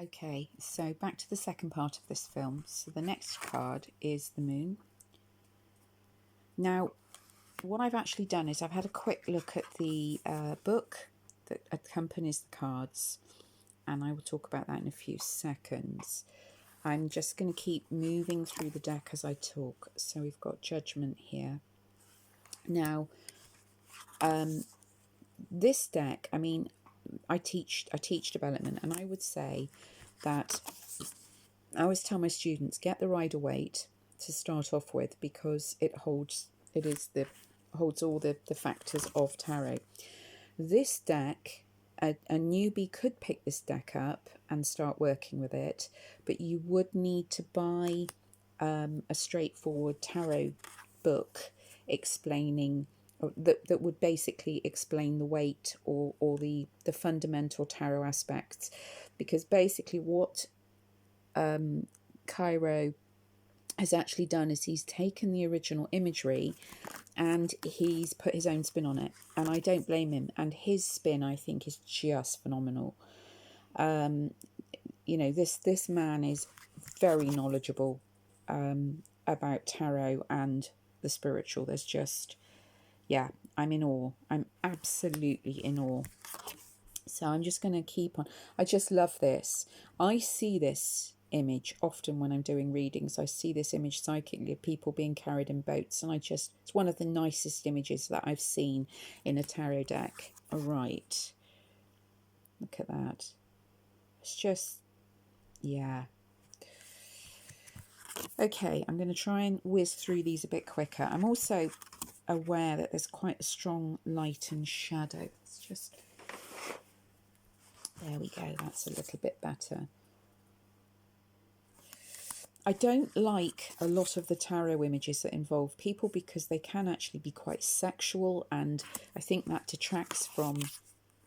Okay, so back to the second part of this film. So the next card is the moon. Now, what I've actually done is I've had a quick look at the book that accompanies the cards, and I will talk about that in a few seconds. I'm just going to keep moving through the deck as I talk. So we've got Judgment here. Now, this deck, I mean, I teach development, and I would say that I always tell my students, get the Rider-Waite to start off with, because it holds all the factors of tarot. This deck, a newbie could pick this deck up and start working with it, but you would need to buy a straightforward tarot book explaining that would basically explain the weight or the fundamental tarot aspects, because basically what Cairo has actually done is he's taken the original imagery and he's put his own spin on it, and I don't blame him. And his spin, I think, is just phenomenal. This man is very knowledgeable about tarot and the spiritual. There's just, yeah, I'm in awe. I'm absolutely in awe. So I'm just going to keep on. I just love this. I see this image often when I'm doing readings. I see this image psychically of people being carried in boats, and it's one of the nicest images that I've seen in a tarot deck. All right, look at that. It's just, yeah. Okay, I'm going to try and whiz through these a bit quicker. I'm also aware that there's quite a strong light and shadow. It's just, there we go, that's a little bit better. I don't like a lot of the tarot images that involve people because they can actually be quite sexual, and I think that detracts from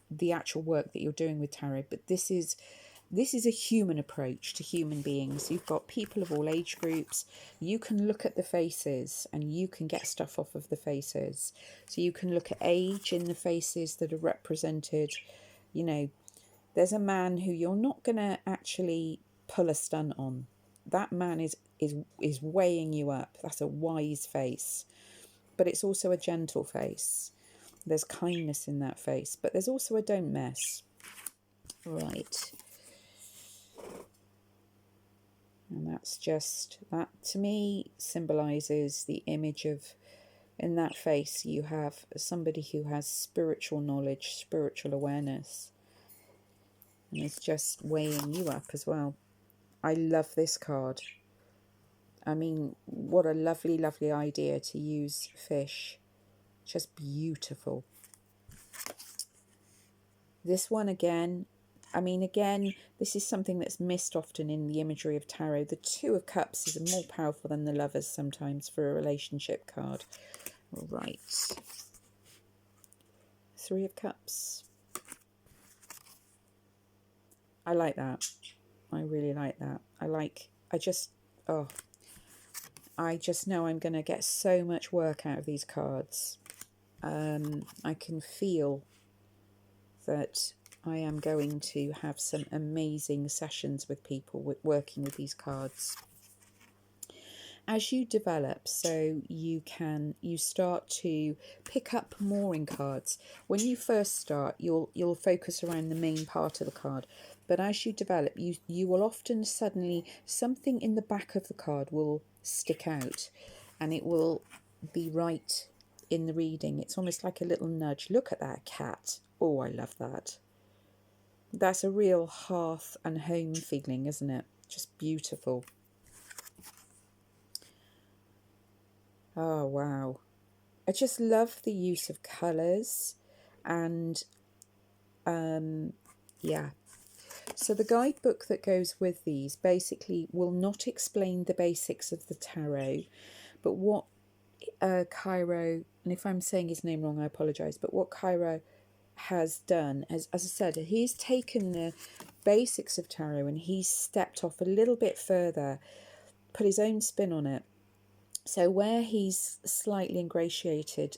the actual work that you're doing with tarot. But this is a human approach to human beings. You've got people of all age groups. You can look at the faces and you can get stuff off of the faces. So you can look at age in the faces that are represented. You know, there's a man who you're not going to actually pull a stunt on. That man is weighing you up. That's a wise face. But it's also a gentle face. There's kindness in that face. But there's also a don't mess. Right. And that's just, that to me symbolises the image of, in that face you have somebody who has spiritual knowledge, spiritual awareness. And it's just weighing you up as well. I love this card. I mean, what a lovely, lovely idea to use fish. Just beautiful. This one again, I mean, again, this is something that's missed often in the imagery of tarot. The Two of Cups is more powerful than the Lovers sometimes for a relationship card. Right. Three of Cups. I like that. I really like that. I just know I'm going to get so much work out of these cards. I can feel that I am going to have some amazing sessions with people working with these cards. As you develop, so you start to pick up more in cards. When you first start, you'll focus around the main part of the card. But as you develop, you will often suddenly, something in the back of the card will stick out, and it will be right in the reading. It's almost like a little nudge. Look at that cat. Oh, I love that. That's a real hearth and home feeling, isn't it? Just beautiful. Oh, wow. I just love the use of colours and, yeah. So the guidebook that goes with these basically will not explain the basics of the tarot, but what Cairo, and if I'm saying his name wrong, I apologise, but what Cairo has done, as I said, he's taken the basics of tarot and he's stepped off a little bit further, put his own spin on it. So where he's slightly ingratiated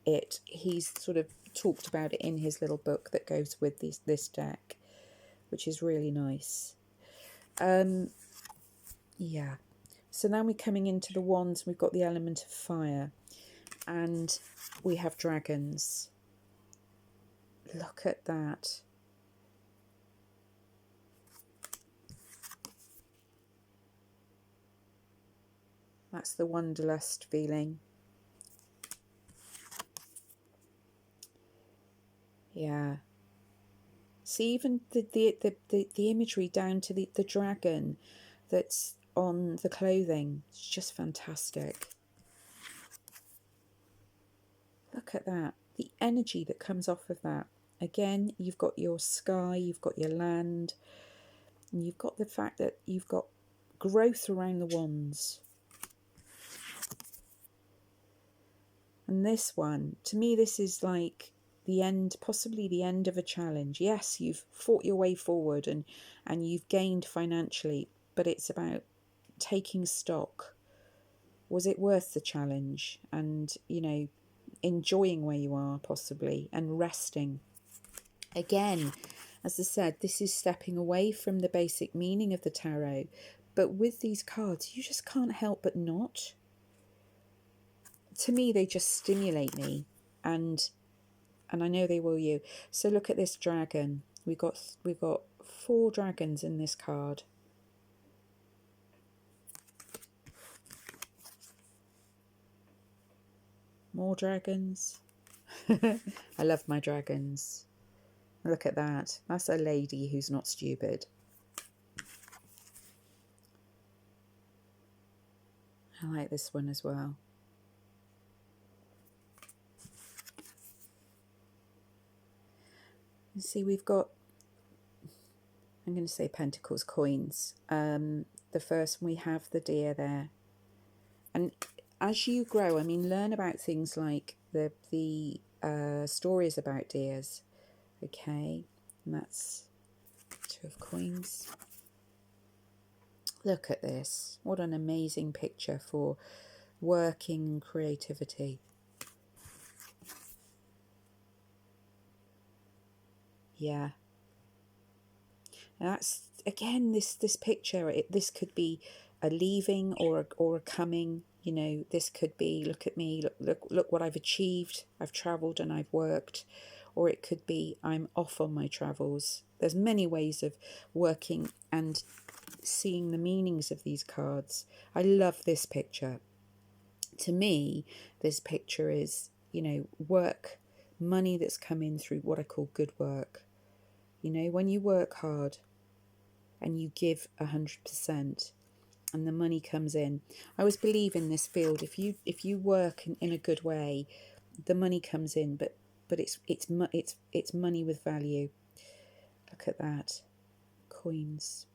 it, he's sort of talked about it in his little book that goes with this deck, which is really nice. Yeah. So now we're coming into the wands. We've got the element of fire, and we have dragons. Look at that. That's the wanderlust feeling. Yeah. See, even the imagery down to the dragon that's on the clothing. It's just fantastic. Look at that. The energy that comes off of that. Again, you've got your sky, you've got your land, and you've got the fact that you've got growth around the wands. And this one, to me, this is like the end, possibly the end of a challenge. Yes, you've fought your way forward and you've gained financially, but it's about taking stock. Was it worth the challenge? And, you know, enjoying where you are possibly and resting. Again, as I said, this is stepping away from the basic meaning of the tarot. But with these cards, you just can't help but not. To me, they just stimulate me, and I know they will you. So look at this dragon. We've got 4 dragons in this card. More dragons. I love my dragons. Look at that. That's a lady who's not stupid. I like this one as well. You see, we've got, I'm going to say pentacles, coins. The first one, we have the deer there. And as you grow, I mean, learn about things like the stories about deers. Okay, and that's 2 of coins. Look at this. What an amazing picture for working creativity. Yeah. And that's, again, this picture, this could be a leaving or a coming. You know, this could be, look at me, look what I've achieved. I've travelled and I've worked. Or it could be, I'm off on my travels. There's many ways of working and seeing the meanings of these cards. I love this picture. To me, this picture is, you know, work, money that's come in through what I call good work. You know, when you work hard and you give 100% and the money comes in. I always believe in this field. If you work in a good way, the money comes in, but it's money with value. Look at that. Coins,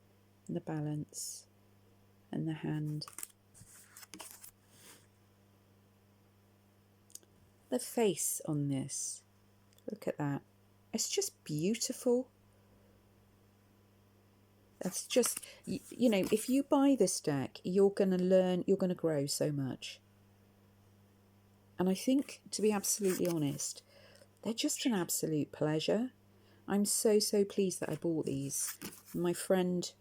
and the balance, and the hand. The face on this. Look at that. It's just beautiful. That's just, you know, if you buy this deck, you're going to learn, you're going to grow so much. And I think, to be absolutely honest, they're just an absolute pleasure. I'm so pleased that I bought these. My friend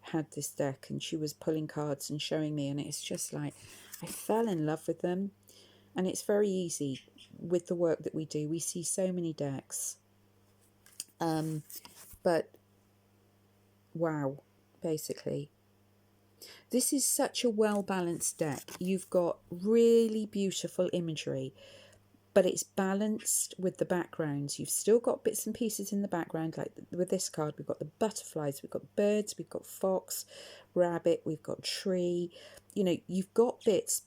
had this deck and she was pulling cards and showing me, and it's just like, I fell in love with them. And it's very easy with the work that we do. We see so many decks. But wow, basically. This is such a well-balanced deck. You've got really beautiful imagery, but it's balanced with the backgrounds. You've still got bits and pieces in the background, like with this card, we've got the butterflies, we've got birds, we've got fox, rabbit, we've got tree. You know, you've got bits,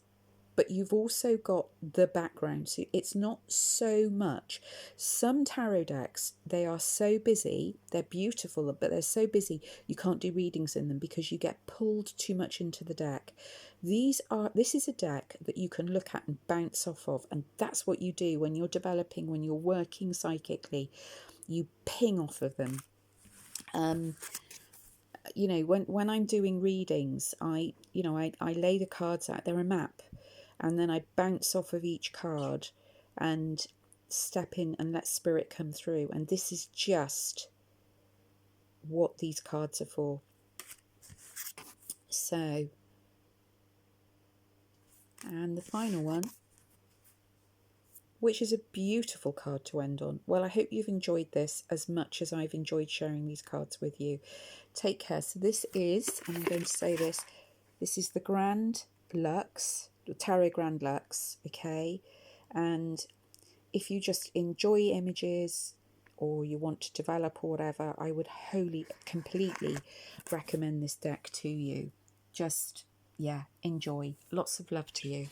but you've also got the background. So it's not so much. Some tarot decks, they are so busy, they're beautiful, but they're so busy you can't do readings in them because you get pulled too much into the deck. This is a deck that you can look at and bounce off of, and that's what you do when you're developing, when you're working psychically. You ping off of them. You know, when I'm doing readings, I lay the cards out. They're a map. And then I bounce off of each card and step in and let spirit come through. And this is just what these cards are for. So, and the final one, which is a beautiful card to end on. Well, I hope you've enjoyed this as much as I've enjoyed sharing these cards with you. Take care. So this is, and I'm going to say this is the Grand Luxe, the Tarot Grand Luxe, okay? And if you just enjoy images or you want to develop or whatever, I would completely recommend this deck to you. Just, yeah, enjoy. Lots of love to you.